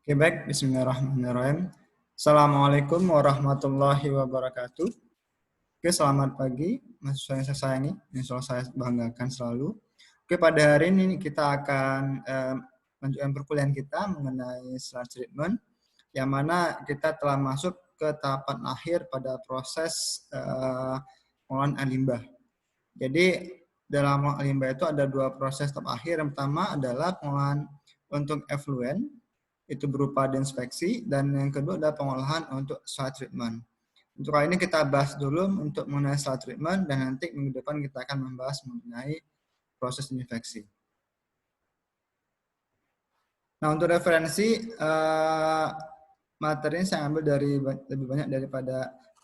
Oke, baik. Bismillahirrahmanirrahim. Assalamualaikum warahmatullahi wabarakatuh. Oke, selamat pagi, mahasiswa yang saya sayangi, yang selalu saya banggakan selalu. Oke, pada hari ini kita akan lanjutkan perkuliahan kita mengenai sludge treatment, yang mana kita telah masuk ke tahapan akhir pada proses pengolahan air limbah. Jadi, dalam pengolahan limbah itu ada dua proses tahap akhir. Yang pertama adalah pengolahan untuk effluent, itu berupa deinspeksi, dan yang kedua adalah pengolahan untuk sludge treatment. Untuk kali ini kita bahas dulu untuk mengenai sludge treatment, dan nanti minggu depan kita akan membahas mengenai proses desinfeksi. Nah, untuk referensi materi ini saya ambil dari lebih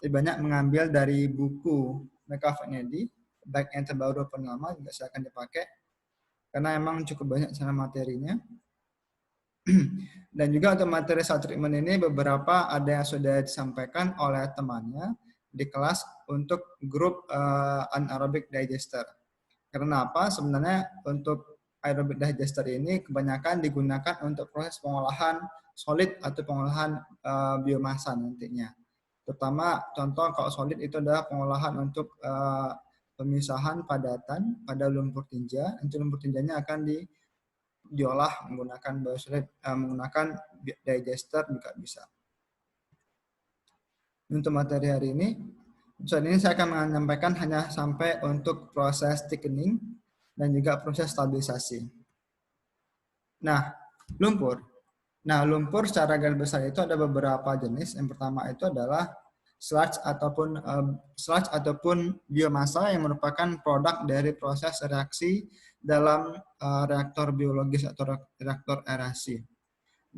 banyak mengambil dari buku McAfee, baik yang terbaru maupun lama juga saya akan dipakai karena emang cukup banyak cara materinya. Dan juga untuk materi sludge treatment ini beberapa ada yang sudah disampaikan oleh temannya di kelas untuk grup anaerobic digester. Karena apa? Sebenarnya untuk aerobic digester ini kebanyakan digunakan untuk proses pengolahan solid atau pengolahan biomasa nantinya. Terutama contoh kalau solid itu adalah pengolahan untuk pemisahan padatan pada lumpur tinja. Nanti lumpur tinjanya akan diolah menggunakan biosolid, menggunakan digester juga bisa. Untuk materi hari ini, saat ini saya akan menyampaikan hanya sampai untuk proses thickening dan juga proses stabilisasi. Nah, lumpur. Nah, lumpur secara garis besar itu ada beberapa jenis. Yang pertama itu adalah sludge ataupun biomasa yang merupakan produk dari proses reaksi dalam reaktor biologis atau reaktor aerasi.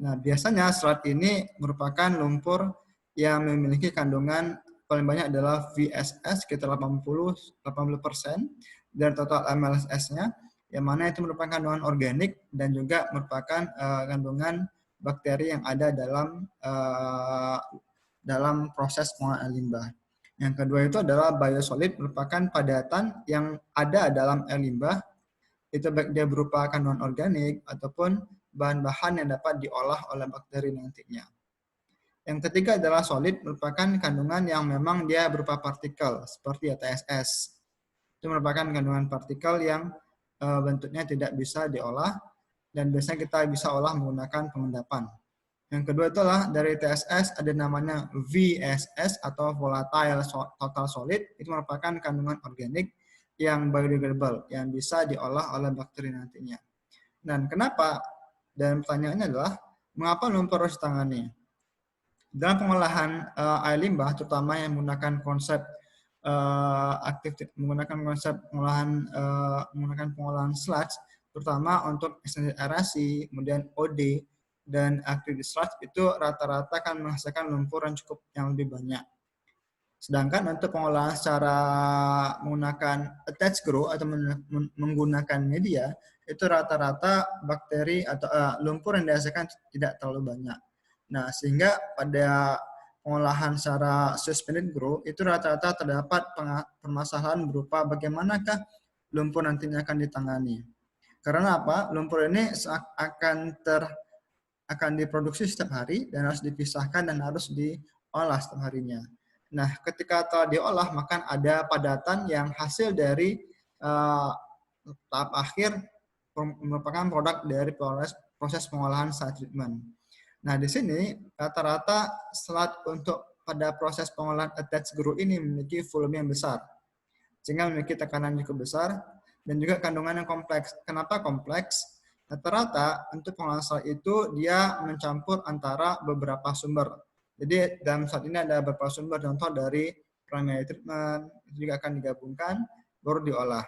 Nah, biasanya sludge ini merupakan lumpur yang memiliki kandungan paling banyak adalah VSS sekitar 80% dari total MLSS-nya, yang mana itu merupakan kandungan organik dan juga merupakan kandungan bakteri yang ada dalam proses pengolahan limbah. Yang kedua itu adalah biosolid, merupakan padatan yang ada dalam air limbah, itu baik dia berupa kandungan organik ataupun bahan-bahan yang dapat diolah oleh bakteri nantinya. Yang ketiga adalah solid, merupakan kandungan yang memang dia berupa partikel, seperti TSS. Itu merupakan kandungan partikel yang bentuknya tidak bisa diolah, dan biasanya kita bisa olah menggunakan pengendapan. Yang kedua itulah dari TSS ada namanya VSS atau volatile total solid, itu merupakan kandungan organik yang biodegradable, yang bisa diolah oleh bakteri nantinya. Dan kenapa? Dan pertanyaannya adalah, mengapa lumpur harus ditangani? Dalam pengolahan air limbah, terutama yang menggunakan konsep menggunakan pengolahan sludge, terutama untuk extended aerasi, kemudian OD, dan active sludge itu rata-rata kan menghasilkan lumpur yang lebih banyak. Sedangkan untuk pengolahan secara menggunakan attached grow atau menggunakan media, itu rata-rata bakteri atau lumpur yang dihasilkan tidak terlalu banyak. Nah, sehingga pada pengolahan secara suspended grow itu rata-rata terdapat permasalahan berupa bagaimanakah lumpur nantinya akan ditangani. Karena apa? Lumpur ini akan diproduksi setiap hari dan harus dipisahkan dan harus diolah setiap harinya. Nah, ketika telah diolah, maka ada padatan yang hasil dari tahap akhir merupakan produk dari proses pengolahan sludge treatment. Nah, di sini rata-rata sludge untuk pada proses pengolahan attached grow ini memiliki volume yang besar, sehingga memiliki tekanan cukup besar dan juga kandungan yang kompleks. Kenapa kompleks? Rata-rata untuk pengolahan sludge itu dia mencampur antara beberapa sumber. Jadi dalam saat ini ada beberapa sumber, contoh dari primary treatment, itu juga akan digabungkan, baru diolah.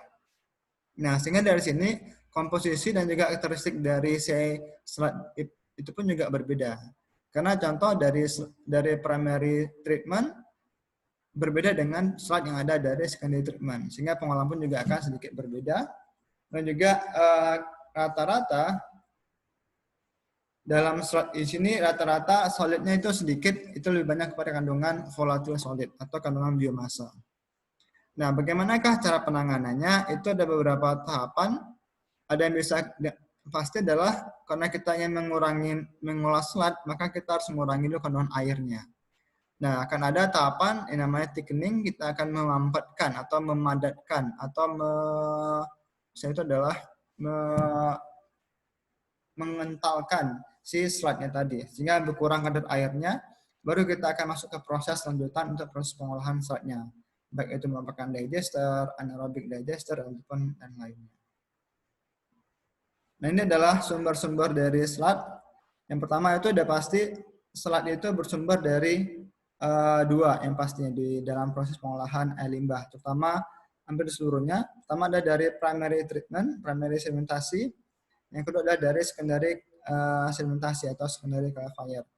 Nah, sehingga dari sini komposisi dan juga karakteristik dari sludge itu pun juga berbeda. Karena contoh dari primary treatment berbeda dengan sludge yang ada dari secondary treatment, sehingga pengolahan pun juga akan sedikit berbeda. Dan juga rata-rata dalam sludge di sini rata-rata solidnya itu sedikit, itu lebih banyak kepada kandungan volatile solid atau kandungan biomasa. Nah, bagaimanakah cara penanganannya? Itu ada beberapa tahapan. Ada yang bisa pasti adalah karena kita ingin mengolah selat, maka kita harus mengurangi dulu kandungan airnya. Nah, akan ada tahapan yang namanya thickening, kita akan memampatkan atau memadatkan atau misalnya itu adalah mengentalkan si selatnya tadi, sehingga berkurang kadar airnya, baru kita akan masuk ke proses lanjutan untuk proses pengolahan selatnya. Baik itu merupakan digester, anaerobic digester, ataupun dan lainnya. Nah, ini adalah sumber-sumber dari selat. Yang pertama itu udah pasti selat itu bersumber dari dua yang pastinya di dalam proses pengolahan air limbah, terutama hampir seluruhnya. Pertama ada dari primary treatment, primary sedimentasi. Yang kedua adalah dari secondary sedimentasi atau secondary clarifier.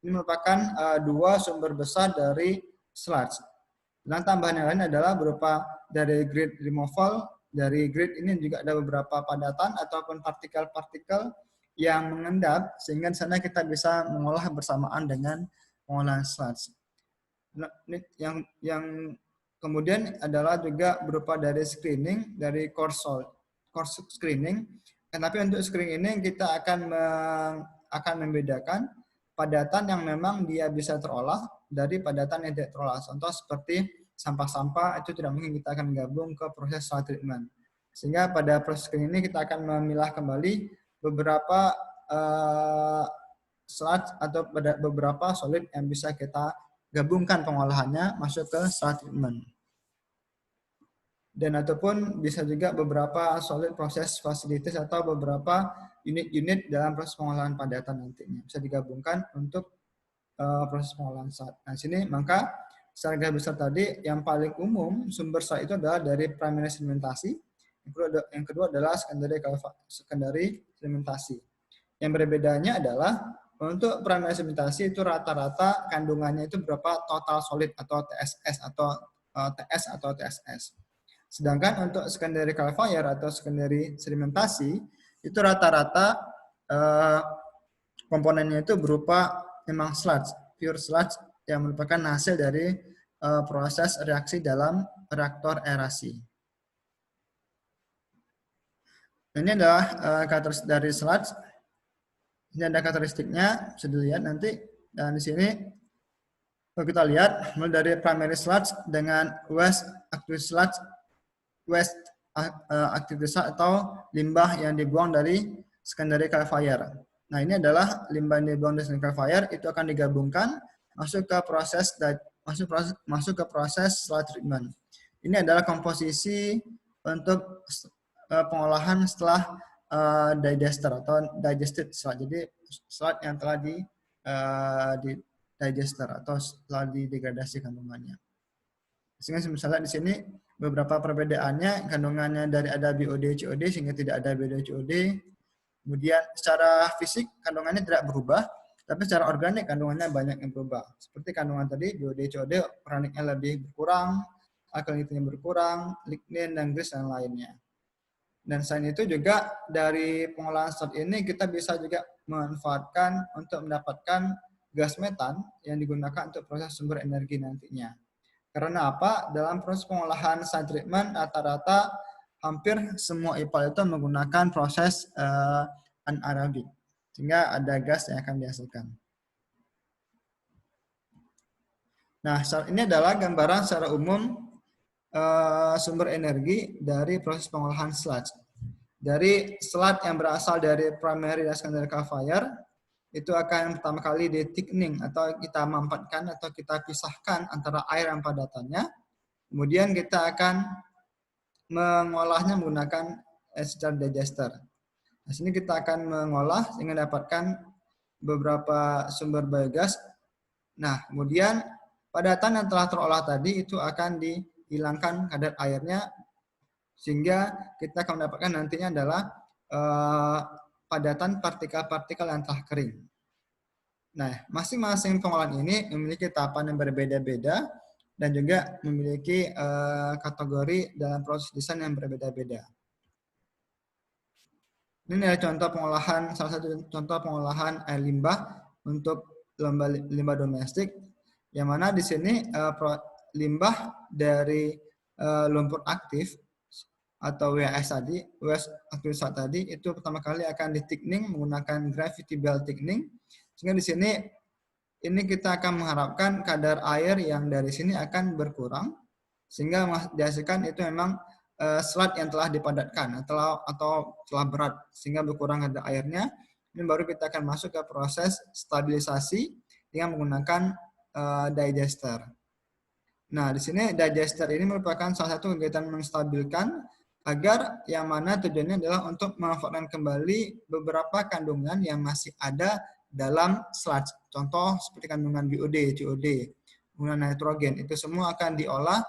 Ini merupakan dua sumber besar dari sludge. Dan tambahan yang lain adalah berupa dari grit removal. Dari grit ini juga ada beberapa padatan ataupun partikel-partikel yang mengendap, sehingga di sana kita bisa mengolah bersamaan dengan pengolahan sludge. Nah, yang kemudian adalah juga berupa dari screening, dari coarse screening. Tapi untuk screening ini kita akan membedakan padatan yang memang dia bisa terolah dari padatan yang tidak terolah. Contoh seperti sampah-sampah itu tidak mungkin kita akan gabung ke proses soil treatment. Sehingga pada proses screening ini kita akan memilah kembali beberapa sludge atau beberapa solid yang bisa kita gabungkan pengolahannya masuk ke soil treatment. Dan ataupun bisa juga beberapa solid proses facilities atau beberapa unit-unit dalam proses pengolahan padatan nantinya bisa digabungkan untuk proses pengolahan saat. Nah, sini maka secara garis besar tadi yang paling umum sumber saat itu adalah dari primary sedimentasi, yang kedua adalah secondary sedimentasi. Yang berbedanya adalah untuk primary sedimentasi itu rata-rata kandungannya itu berapa total solid atau TSS atau TS atau TSS. Sedangkan untuk secondary clarifier atau secondary sedimentasi itu rata-rata komponennya itu berupa memang sludge, pure sludge yang merupakan hasil dari proses reaksi dalam reaktor aerasi. Ini adalah karakteristik dari sludge. Ini ada karakteristiknya, bisa dilihat nanti. Dan di sini kalau kita lihat mulai dari primary sludge dengan waste active sludge, waste active sludge atau limbah yang dibuang dari secondary clarifier. Nah, ini adalah limbah yang dibuang dari secondary clarifier itu akan digabungkan masuk ke proses sludge treatment. Ini adalah komposisi untuk pengolahan setelah digester atau digested sludge. Jadi sludge yang telah di digester atau setelah didegradasi kandungannya. Sehingga misalnya di sini beberapa perbedaannya, kandungannya dari ada BOD, COD sehingga tidak ada BOD, COD. Kemudian secara fisik kandungannya tidak berubah, tapi secara organik kandungannya banyak yang berubah. Seperti kandungan tadi BOD, COD organiknya lebih berkurang, alkalinitinya berkurang, lignin dan gris dan lainnya. Dan selain itu juga dari pengolahan sludge ini kita bisa juga memanfaatkan untuk mendapatkan gas metan yang digunakan untuk proses sumber energi nantinya. Karena apa? Dalam proses pengolahan side treatment rata-rata hampir semua IPAL itu menggunakan proses anaerobik, sehingga ada gas yang akan dihasilkan. Nah, ini adalah gambaran secara umum sumber energi dari proses pengolahan sludge. Dari sludge yang berasal dari primary dan secondary clarifier, itu akan pertama kali di thickening atau kita mampatkan atau kita pisahkan antara air dan padatannya. Kemudian kita akan mengolahnya menggunakan secara digester. Di sini kita akan mengolah sehingga dapatkan beberapa sumber biogas. Nah, kemudian padatan yang telah terolah tadi itu akan dihilangkan kadar airnya sehingga kita akan mendapatkan nantinya adalah padatan partikel-partikel yang telah kering. Nah, masing-masing pengolahan ini memiliki tahapan yang berbeda-beda dan juga memiliki kategori dalam proses desain yang berbeda-beda. Ini adalah contoh pengolahan, salah satu contoh pengolahan air limbah untuk limbah domestik, yang mana di sini limbah dari lumpur aktif atau WAS tadi, WAS Activision tadi itu pertama kali akan di thickening menggunakan gravity belt thickening. Sehingga di sini ini kita akan mengharapkan kadar air yang dari sini akan berkurang sehingga dihasilkan itu memang slot yang telah dipadatkan atau telah berat sehingga berkurang kadar airnya. Ini baru kita akan masuk ke proses stabilisasi dengan menggunakan digester. Nah, di sini digester ini merupakan salah satu kegiatan menstabilkan agar yang mana tujuannya adalah untuk memanfaatkan kembali beberapa kandungan yang masih ada dalam sludge. Contoh seperti kandungan BOD, COD, kandungan nitrogen, itu semua akan diolah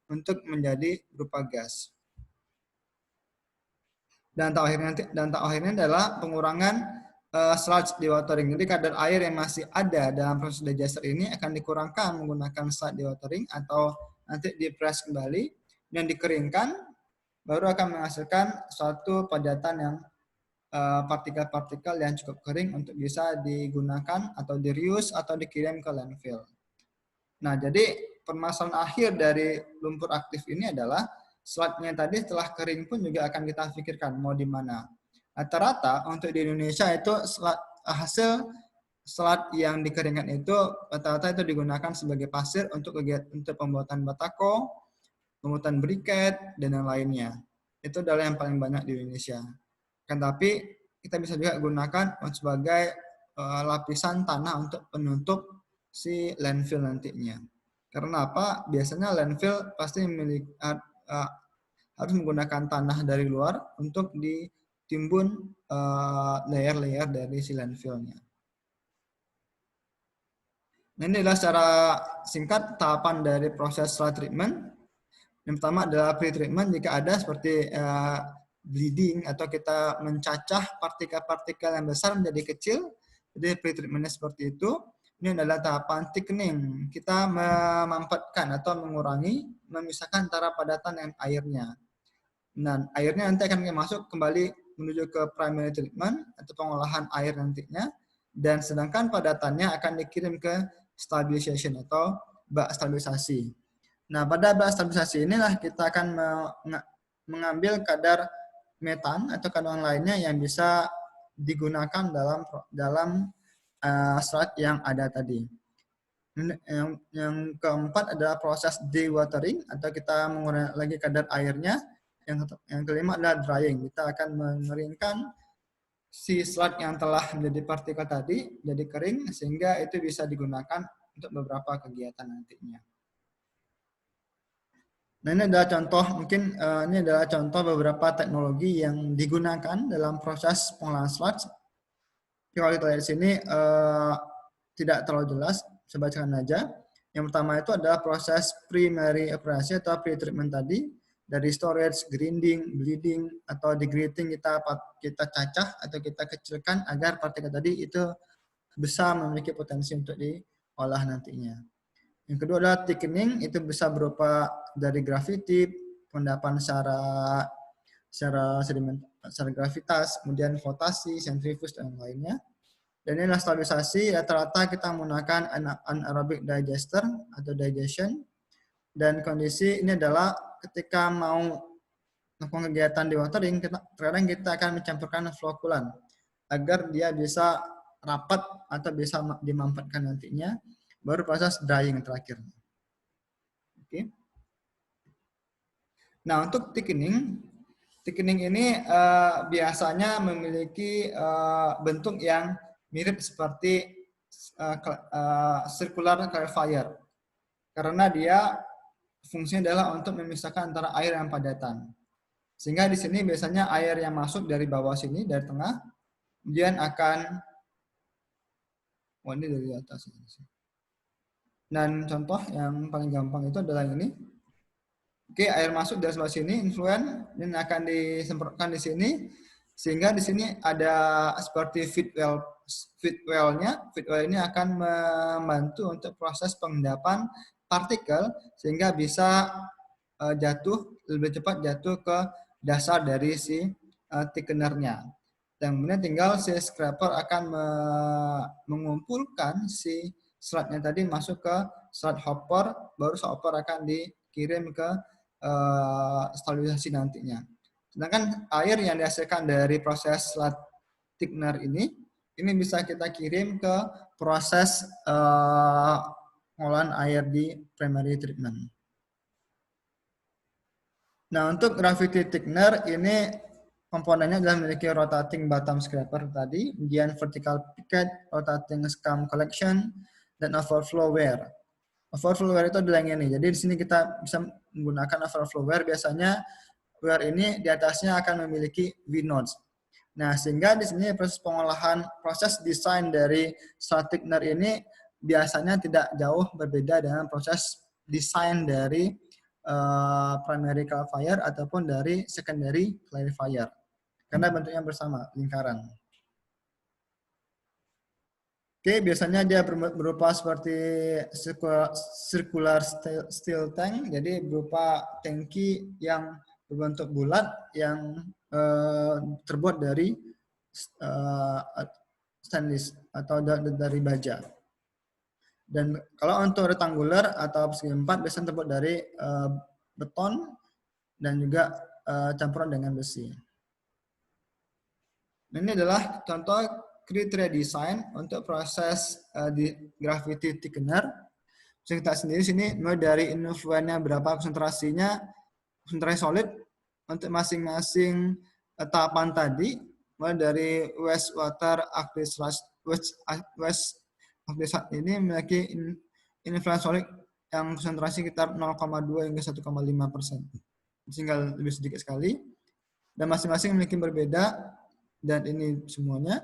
untuk menjadi berupa gas. Dan tahap akhirnya adalah pengurangan sludge dewatering. Jadi kadar air yang masih ada dalam proses digester ini akan dikurangkan menggunakan sludge dewatering atau nanti dipress kembali dan dikeringkan, baru akan menghasilkan suatu padatan yang partikel-partikel yang cukup kering untuk bisa digunakan atau di-reuse atau dikirim ke landfill. Nah, jadi permasalahan akhir dari lumpur aktif ini adalah sludge-nya tadi setelah kering pun juga akan kita pikirkan mau di mana. Rata-rata untuk di Indonesia itu hasil sludge yang dikeringkan itu rata-rata itu digunakan sebagai pasir untuk pembuatan batako, pembuatan briket, dan yang lainnya. Itu adalah yang paling banyak di Indonesia. Kan tapi kita bisa juga gunakan sebagai lapisan tanah untuk penutup si landfill nantinya. Karena apa? Biasanya landfill pasti harus menggunakan tanah dari luar untuk ditimbun layer-layer dari si landfillnya. Nah, ini adalah secara singkat tahapan dari proses sludge treatment. Yang pertama adalah pre-treatment jika ada seperti bleeding atau kita mencacah partikel-partikel yang besar menjadi kecil. Jadi pre-treatmentnya seperti itu. Ini adalah tahapan thickening. Kita memampatkan atau mengurangi, memisahkan antara padatan dengan airnya. Dan airnya nanti akan masuk kembali menuju ke primary treatment atau pengolahan air nantinya. Dan sedangkan padatannya akan dikirim ke stabilization atau bak stabilisasi. Nah, pada bak stabilisasi inilah kita akan mengambil kadar metan atau kandungan lainnya yang bisa digunakan dalam sludge yang ada tadi. Yang keempat adalah proses dewatering atau kita mengurangi lagi kadar airnya. Yang kelima adalah drying. Kita akan mengeringkan si sludge yang telah menjadi partikel tadi jadi kering sehingga itu bisa digunakan untuk beberapa kegiatan nantinya. Nah, ini adalah contoh, mungkin ini adalah contoh beberapa teknologi yang digunakan dalam proses pengolahan sludge. Kalau kita lihat di sini tidak terlalu jelas, saya bacakan aja. Yang pertama itu adalah proses primary operasi atau pre-treatment tadi, dari storage, grinding, bleeding, atau degrading kita cacah atau kita kecilkan agar partikel tadi itu bisa memiliki potensi untuk diolah nantinya. Yang kedua adalah thickening, itu bisa berupa dari gravity, pengendapan secara gravitas, kemudian flotasi, sentrifuge, dan lainnya. Dan inilah stabilisasi, rata-rata kita menggunakan anaerobic digester atau digestion. Dan kondisi ini adalah ketika mau melakukan kegiatan dewatering, terkadang kita akan mencampurkan flokulan agar dia bisa rapat atau bisa dimampatkan nantinya. Baru proses drying terakhir. Oke. Nah, untuk thickening ini biasanya memiliki bentuk yang mirip seperti circular clarifier. Karena dia fungsinya adalah untuk memisahkan antara air dan padatan. Sehingga di sini biasanya air yang masuk dari bawah sini, dari tengah, kemudian akan, ini dari atas. Dan contoh yang paling gampang itu adalah ini. Oke, air masuk dari sebelah sini, influen, dan akan disemprotkan di sini. Sehingga di sini ada seperti feed well-nya. Feed well ini akan membantu untuk proses pengendapan partikel sehingga bisa lebih cepat jatuh ke dasar dari si thickener-nya. Dan kemudian tinggal si scraper akan mengumpulkan si sludge-nya tadi masuk ke sludge hopper, baru hopper akan dikirim ke stabilisasi nantinya. Sedangkan air yang dihasilkan dari proses sludge thickener ini bisa kita kirim ke proses pengolahan air di primary treatment. Nah, untuk gravity thickener ini komponennya adalah memiliki rotating bottom scraper tadi, kemudian vertical picket, rotating scum collection, dan overflow weir. Overflow weir itu adalah yang ini. Jadi di sini kita bisa menggunakan overflow weir. Biasanya weir ini di atasnya akan memiliki V-nodes. Nah, sehingga di sini proses desain dari sludge thickener ini biasanya tidak jauh berbeda dengan proses desain dari primary clarifier ataupun dari secondary clarifier. Karena bentuknya bersama, lingkaran. Oke, biasanya dia berupa seperti circular steel tank, jadi berupa tangki yang berbentuk bulat yang terbuat dari stainless atau dari baja. Dan kalau untuk rectangular atau persegi empat biasanya terbuat dari beton dan juga campuran dengan besi. Ini adalah contoh kriteria desain untuk proses di gravity thickener. Bisa kita sendiri sini mulai dari influennya berapa konsentrasinya, konsentrasi solid untuk masing-masing tahapan tadi, mulai dari wastewater active sludge ini memiliki influence solid yang konsentrasi sekitar 0,2 hingga 1,5%. Tinggal lebih sedikit sekali. Dan masing-masing memiliki berbeda. Dan ini semuanya.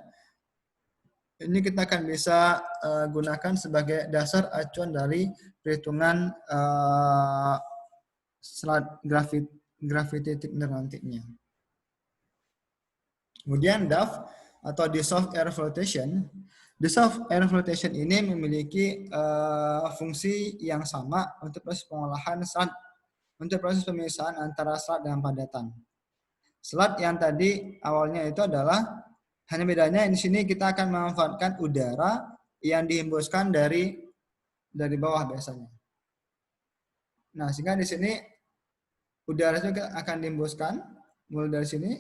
Ini kita akan bisa gunakan sebagai dasar acuan dari perhitungan gravity thickener nantinya. Kemudian DAF atau dissolved air flotation. Dissolved air flotation ini memiliki fungsi yang sama untuk proses pengolahan sludge, untuk proses pemisahan antara sludge dan padatan. Sludge yang tadi awalnya itu adalah hanya bedanya di sini kita akan memanfaatkan udara yang dihembuskan dari bawah biasanya. Nah, sehingga di sini udara itu akan dihembuskan mulai dari sini.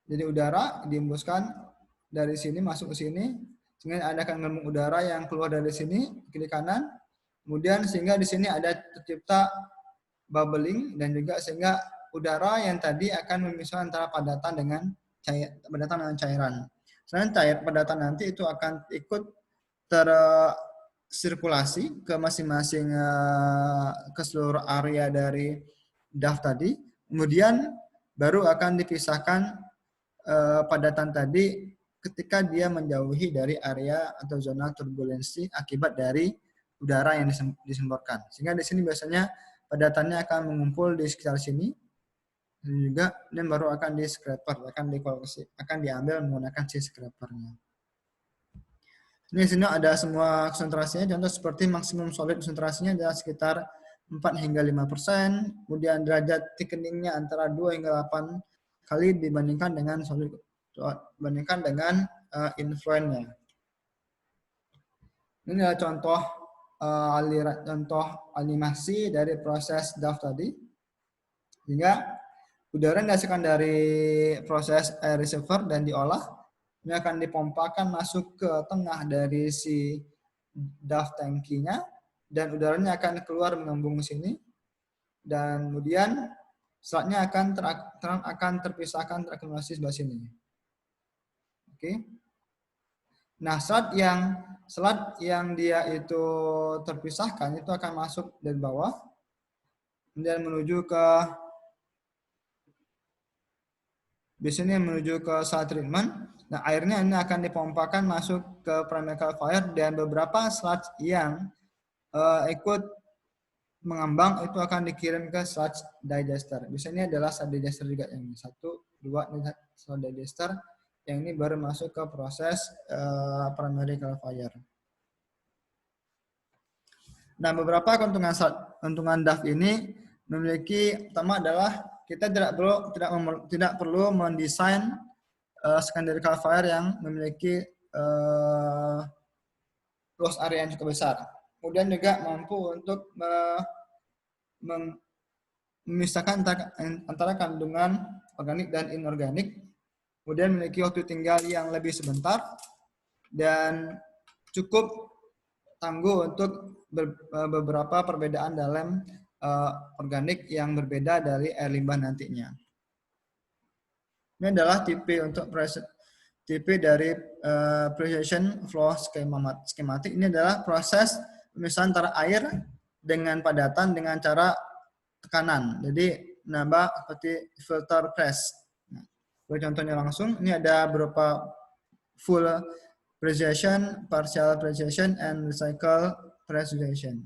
Jadi udara dihembuskan dari sini masuk ke sini, sehingga ada kan gelombang udara yang keluar dari sini kiri kanan. Kemudian sehingga di sini ada tercipta bubbling dan juga sehingga udara yang tadi akan memisahkan antara padatan dengan cairan. Selain padatan nanti itu akan ikut tersirkulasi ke masing-masing ke seluruh area dari DAF tadi. Kemudian baru akan dipisahkan padatan tadi ketika dia menjauhi dari area atau zona turbulensi akibat dari udara yang disemprotkan. Sehingga di sini biasanya padatannya akan mengumpul di sekitar sini dan baru akan di scraper, akan diambil menggunakan si scrapernya. Ini sini ada semua konsentrasinya, contoh seperti maksimum solid konsentrasinya adalah sekitar 4 hingga 5%, kemudian derajat thickeningnya antara 2 hingga 8 kali dibandingkan dengan solid, influennya. Ini adalah contoh animasi dari proses DAF tadi. Sehingga udara yang dihasilkan dari proses air reservoir dan diolah ini akan dipompakan masuk ke tengah dari si DAF tangkinya dan udaranya akan keluar mengembung ke sini dan kemudian sludge-nya akan terpisahkan terakumulasi sebelah sini. Oke. Nah, sludge yang dia itu terpisahkan itu akan masuk dari bawah kemudian menuju ke biasanya menuju ke sludge treatment. Nah, airnya ini akan dipompakan masuk ke primary clarifier dan beberapa sludge yang ikut mengambang itu akan dikirim ke sludge digester. Biasanya adalah sludge digester juga yang 1, 2 sludge digester yang ini baru masuk ke proses primary clarifier. Nah, beberapa keuntungan DAF ini memiliki pertama adalah kita tidak perlu mendesain secondary clarifier yang memiliki luas area yang cukup besar. Kemudian juga mampu untuk memisahkan antara kandungan organik dan inorganik, kemudian memiliki waktu tinggal yang lebih sebentar, dan cukup tangguh untuk beberapa perbedaan dalam organik yang berbeda dari air limbah nantinya. Ini adalah tipe dari precision flow schematic. Ini adalah proses pemisahan antara air dengan padatan dengan cara tekanan. Jadi menambah seperti filter press. Nah, contohnya langsung, ini ada beberapa full pressurization, partial pressurization, and recycle pressurization.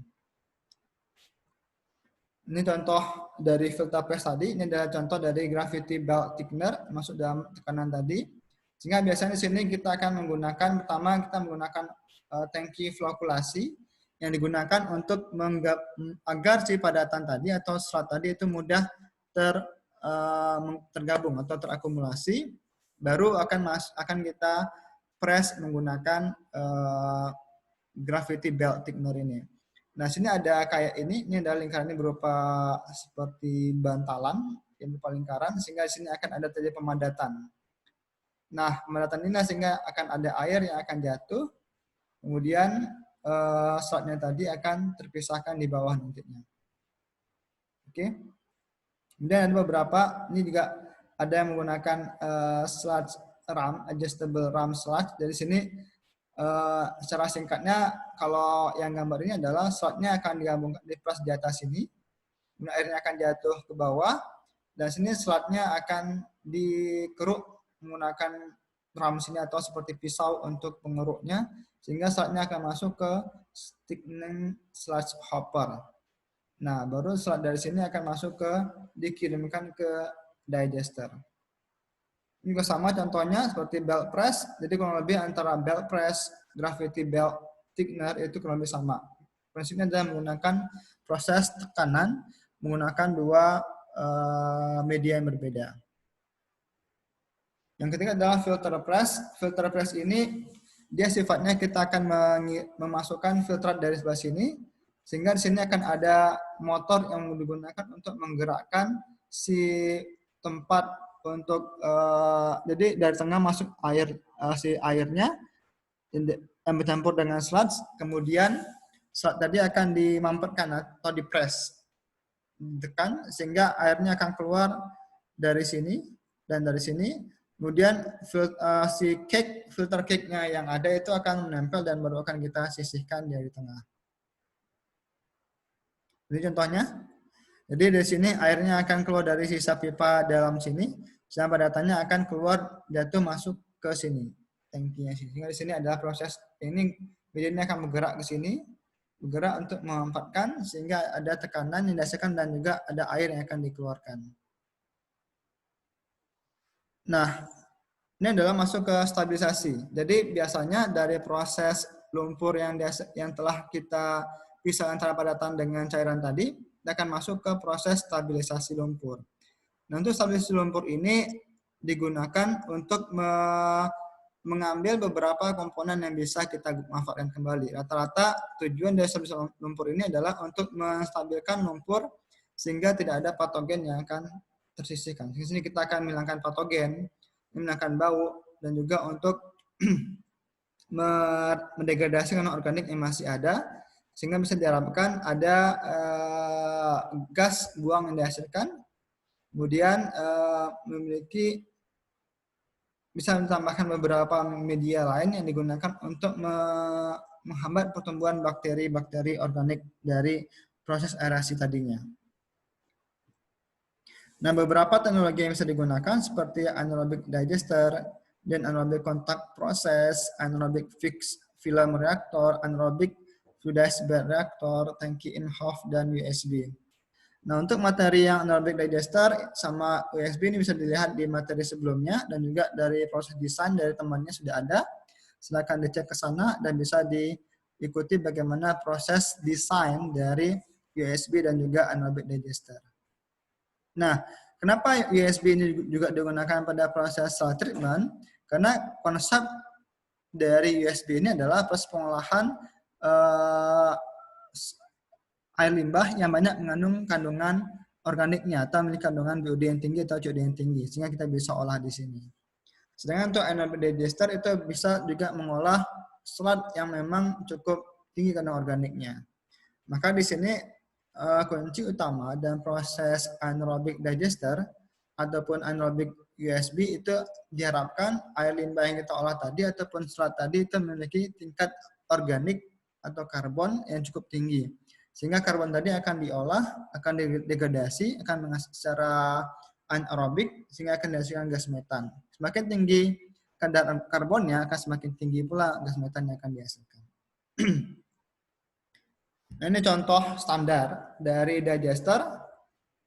Ini contoh dari filter press tadi. Ini adalah contoh dari gravity belt thickener masuk dalam tekanan tadi. Sehingga biasanya di sini kita akan menggunakan, pertama kita menggunakan tangki flokulasi yang digunakan untuk agar si padatan tadi atau serat tadi itu mudah tergabung atau terakumulasi. Baru akan kita press menggunakan gravity belt thickener ini. Nah, sini ada kayak ini ada lingkaran ini berupa seperti bantalan yang berupa lingkaran, sehingga di sini akan ada terjadi pemadatan. Nah, pemadatan ini sehingga akan ada air yang akan jatuh, kemudian seratnya tadi akan terpisahkan di bawah nantinya. Oke. Kemudian ada beberapa, ini juga ada yang menggunakan sludge ram, adjustable ram sludge. Dari sini secara singkatnya, kalau yang gambar ini adalah slotnya akan digabungkan di plus di atas sini, kemudian airnya akan jatuh ke bawah, dan sini slotnya akan dikeruk menggunakan ram sini atau seperti pisau untuk pengeruknya, sehingga slotnya akan masuk ke thickening sludge hopper. Nah, baru slot dari sini akan masuk dikirimkan ke digester. Ini juga sama contohnya seperti belt press. Jadi kurang lebih antara belt press, gravity belt thickener itu kurang lebih sama. Prinsipnya adalah menggunakan proses tekanan menggunakan dua media yang berbeda. Yang ketiga adalah filter press. Filter press ini dia sifatnya kita akan memasukkan filtrat dari sebelah sini, sehingga di sini akan ada motor yang digunakan untuk menggerakkan si tempat untuk jadi dari tengah masuk air si airnya yang bercampur dengan sludge, kemudian sludge tadi akan dimampetkan atau dipres, ditekan sehingga airnya akan keluar dari sini dan dari sini, kemudian si filter cake-nya yang ada itu akan menempel dan baru akan kita sisihkan dari tengah. Ini contohnya. Jadi dari sini airnya akan keluar dari sisa pipa dalam sini, sampai padatannya akan keluar jatuh masuk ke sini, tangkinya sini. Sehingga di sini adalah proses ini, medianya akan bergerak ke sini, bergerak untuk memanfaatkan sehingga ada tekanan yang dirasakan dan juga ada air yang akan dikeluarkan. Nah, ini adalah masuk ke stabilisasi. Jadi biasanya dari proses lumpur yang telah kita pisah antara padatan dengan cairan tadi, akan masuk ke proses stabilisasi lumpur. Nah, untuk stabilisasi lumpur ini digunakan untuk mengambil beberapa komponen yang bisa kita manfaatkan kembali. Rata-rata tujuan dari stabilisasi lumpur ini adalah untuk menstabilkan lumpur sehingga tidak ada patogen yang akan tersisihkan. Di sini kita akan menghilangkan patogen, menghilangkan bau, dan juga untuk mendegradasi organik yang masih ada, sehingga bisa diharapkan ada gas buang yang dihasilkan, kemudian memiliki bisa ditambahkan beberapa media lain yang digunakan untuk menghambat pertumbuhan bakteri-bakteri organik dari proses aerasi tadinya. Nah, beberapa teknologi yang bisa digunakan seperti anaerobic digester dan anaerobic contact process, anaerobic fixed film reactor, anaerobic fluidized bed reactor, tangki in-house, dan USB. Nah, untuk materi yang anaerobic digester sama USB ini bisa dilihat di materi sebelumnya dan juga dari proses desain dari temannya sudah ada. Silakan dicek ke sana dan bisa diikuti bagaimana proses desain dari USB dan juga anaerobic digester. Nah, kenapa USB ini juga digunakan pada proses cell treatment? Karena konsep dari USB ini adalah proses pengolahan air limbah yang banyak mengandung kandungan organiknya atau memiliki kandungan BUD yang tinggi atau COD yang tinggi, sehingga kita bisa olah di sini. Sedangkan untuk anaerobic digester itu bisa juga mengolah serat yang memang cukup tinggi kandungan organiknya. Maka di sini kunci utama dalam proses anaerobic digester ataupun anaerobic USB itu diharapkan air limbah yang kita olah tadi ataupun serat tadi itu memiliki tingkat organik atau karbon yang cukup tinggi. Sehingga karbon tadi akan diolah, akan degradasi, akan menghasilkan secara anaerobik sehingga akan dihasilkan gas metan. Semakin tinggi kadar karbonnya akan semakin tinggi pula gas metan yang akan dihasilkan. Nah, ini contoh standar dari digester.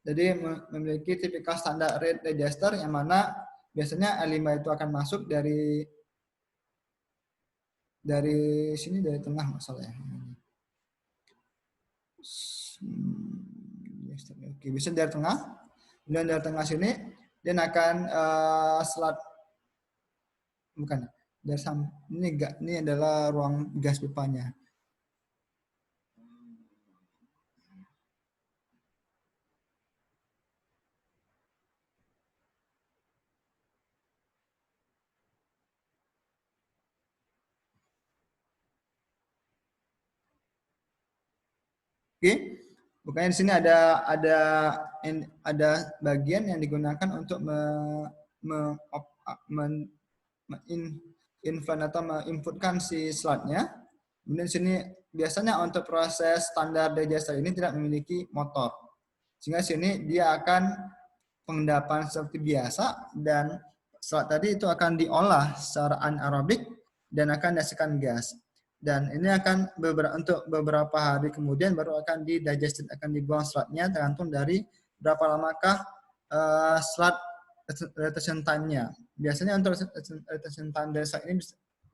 Jadi memiliki tipikal standar rate digester yang mana biasanya air limbah itu akan masuk dari sini, dari tengah masalahnya. Oke, bisa dari tengah. Kemudian dari tengah sini dia akan selat, bukan dari ini adalah ruang gas pipanya. Oke, bukannya di sini ada bagian yang digunakan untuk menginputkan si slotnya. Kemudian di sini biasanya untuk proses standar digester ini tidak memiliki motor, sehingga sini dia akan pengendapan seperti biasa dan slot tadi itu akan diolah secara anaerobik dan akan dihasilkan gas. Dan ini akan untuk beberapa hari kemudian baru akan didigested, akan dibuang slotnya tergantung dari berapa lamakah slot retention time-nya. Biasanya untuk retention time dari slot ini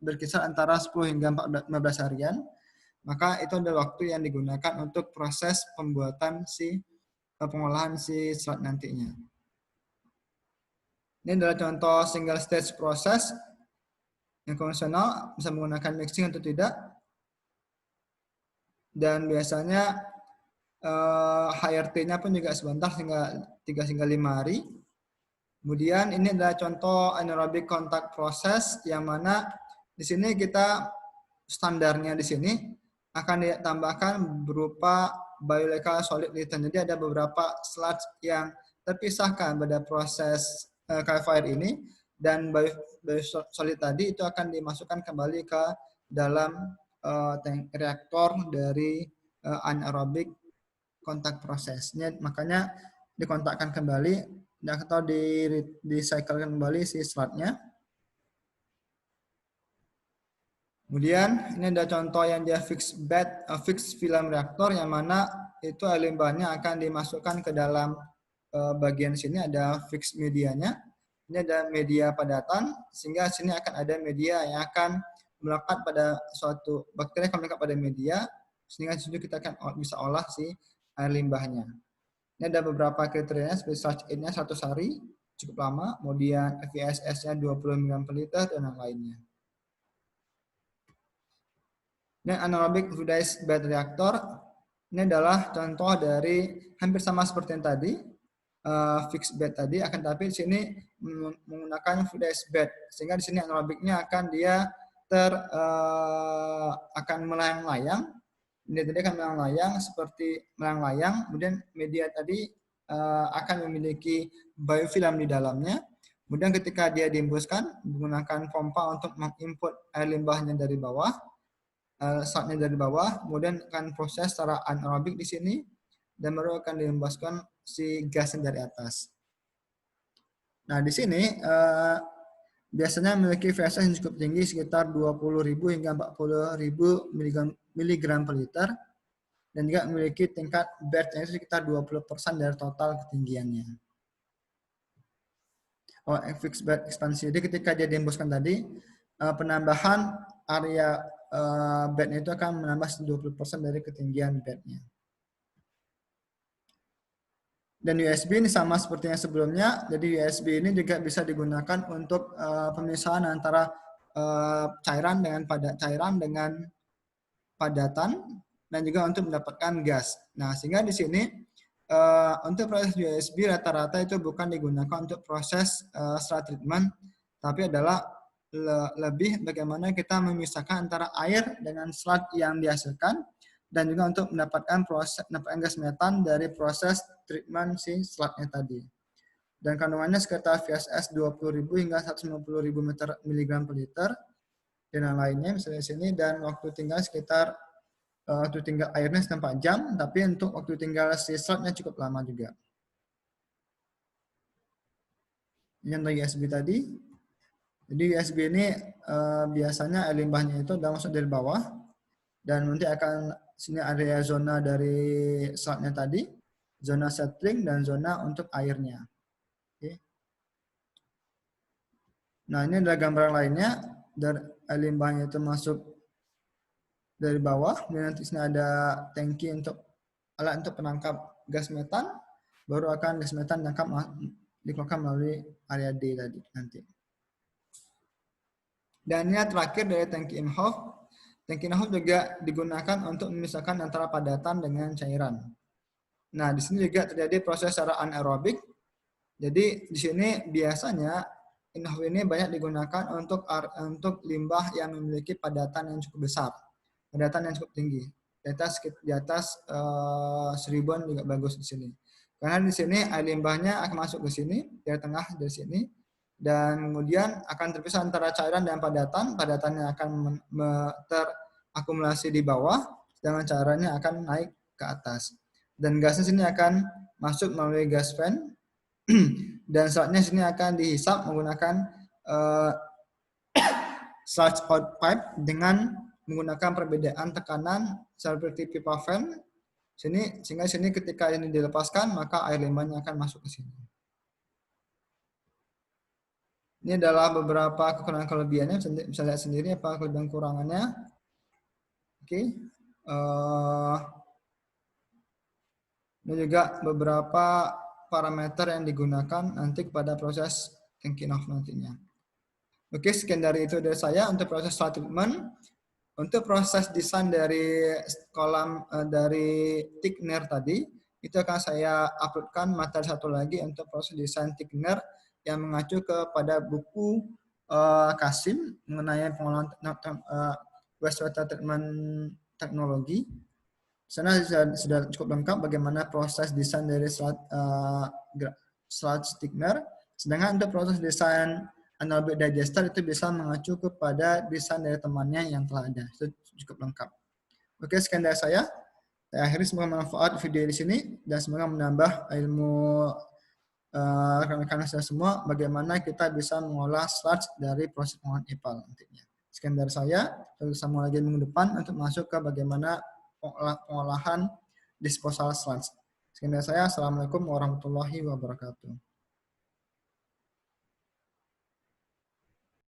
berkisar antara 10 hingga 15 harian. Maka itu adalah waktu yang digunakan untuk proses pembuatan pengolahan si slot nantinya. Ini adalah contoh single stage proses yang konvensional, bisa menggunakan mixing atau tidak. Dan biasanya HRT-nya pun juga sebentar, hingga 3 hingga 5 hari. Kemudian ini adalah contoh anaerobic contact process yang mana di sini kita standarnya di sini akan ditambahkan berupa biochemical solid return. Jadi ada beberapa sludge yang terpisahkan pada proses clarifier ini, dan biosolid tadi itu akan dimasukkan kembali ke dalam tank reaktor dari anaerobic kontak prosesnya. Makanya dikontakkan kembali atau di-cyclekan kembali si sludge-nya. Kemudian ini ada contoh yang dia fixed film reaktor, yang mana itu air limbahnya akan dimasukkan ke dalam bagian sini ada fixed medianya. Ini ada media padatan, sehingga sini akan ada media yang akan melekat pada suatu bakteri, akan melekat pada media, sehingga sini kita akan bisa olah si air limbahnya. Ini ada beberapa kriterianya, seperti sludge age-nya 100 hari, cukup lama, kemudian FISS-nya 20 mg per liter, dan yang lainnya. Ini anaerobic fluidized bed reactor. Ini adalah contoh dari hampir sama seperti yang tadi, fixed bed tadi, akan tapi di sini menggunakan fluidized bed, sehingga di sini anaerobiknya akan dia akan melayang-layang. Ini tadi akan melayang-layang seperti melayang-layang. Kemudian media tadi akan memiliki biofilm di dalamnya. Kemudian ketika dia dihembuskan menggunakan pompa untuk menginput air limbahnya dari bawah, sludge-nya dari bawah, kemudian akan proses secara anaerobik di sini, dan baru akan dihembuskan si gasnya dari atas. Nah, di sini biasanya memiliki VSS yang cukup tinggi, sekitar 20.000 hingga 40.000 mg per liter, dan juga memiliki tingkat batch-nya sekitar 20% dari total ketinggiannya. Fixed bed ekspansi. Jadi ketika dia dihembuskan tadi, penambahan area bed-nya itu akan menambah 20% dari ketinggian bed-nya. Dan USB ini sama seperti yang sebelumnya. Jadi USB ini juga bisa digunakan untuk pemisahan antara cairan dengan padatan, dan juga untuk mendapatkan gas. Nah, sehingga di sini untuk proses USB rata-rata itu bukan digunakan untuk proses slide treatment, tapi adalah lebih bagaimana kita memisahkan antara air dengan sludge yang dihasilkan, dan juga untuk mendapatkan gas metan dari proses treatment si sludge-nya tadi. Dan kandungannya sekitar VSS 20.000 hingga 150.000 miligram per liter, dan yang lainnya misalnya di sini, dan waktu tinggal sekitar waktu tinggal airnya 4 jam, tapi untuk waktu tinggal si sludge-nya cukup lama juga. Yang USB tadi. Jadi USB ini biasanya air limbahnya itu udah masuk dari bawah, dan nanti akan sini area zona dari sludge-nya tadi, zona settling dan zona untuk airnya. Oke. Nah, ini adalah gambaran lainnya, dari air limbahnya itu masuk dari bawah, dan nanti sini ada tangki untuk alat untuk penangkap gas metan, baru akan gas metan dikeluarkan melalui area D tadi nanti. Dan ini terakhir dari tangki Inhofe. Tangki Inhofe juga digunakan untuk memisahkan antara padatan dengan cairan. Nah, di sini juga terjadi proses secara anaerobik. Jadi di sini biasanya Inhofe ini banyak digunakan untuk limbah yang memiliki padatan yang cukup besar, padatan yang cukup tinggi. Di atas 1000-an juga bagus di sini. Karena di sini air limbahnya akan masuk ke sini, dari tengah dari sini, dan kemudian akan terpisah antara cairan dan padatan. Padatannya akan terakumulasi di bawah, sedangkan cairannya akan naik ke atas. Dan gasnya sini akan masuk melalui gas fan, dan sludge-nya sini akan dihisap menggunakan sludge out pipe dengan menggunakan perbedaan tekanan seperti pipa fan. Sehingga sini ketika ini dilepaskan, maka air limbahnya akan masuk ke sini. Ini adalah beberapa kekurangan kelebihannya, bisa lihat sendiri apa kelebihan kurangannya. Oke. Ini juga beberapa parameter yang digunakan nanti pada proses tangki Inhofe nantinya. Oke, sekian dari itu dari saya untuk proses sludge treatment. Untuk proses desain dari kolam dari thickener tadi, itu akan saya uploadkan materi satu lagi untuk proses desain thickener yang mengacu kepada buku Kasim mengenai pengolahan wastewater treatment teknologi. Di sana sudah cukup lengkap bagaimana proses desain dari sludge thickener. Sedangkan untuk proses desain anaerobic digester itu bisa mengacu kepada desain dari temannya yang telah ada. Itu cukup lengkap. Oke, sekian dari saya. Saya akhiri, semoga bermanfaat video di sini dan semoga menambah ilmu rekan-rekan saya semua bagaimana kita bisa mengolah sludge dari proses pengolahan IPAL nantinya. Sekian dari saya. Kita sambung lagi minggu depan untuk masuk ke bagaimana pengolahan disposal sludge. Sekian dari saya. Assalamualaikum warahmatullahi wabarakatuh.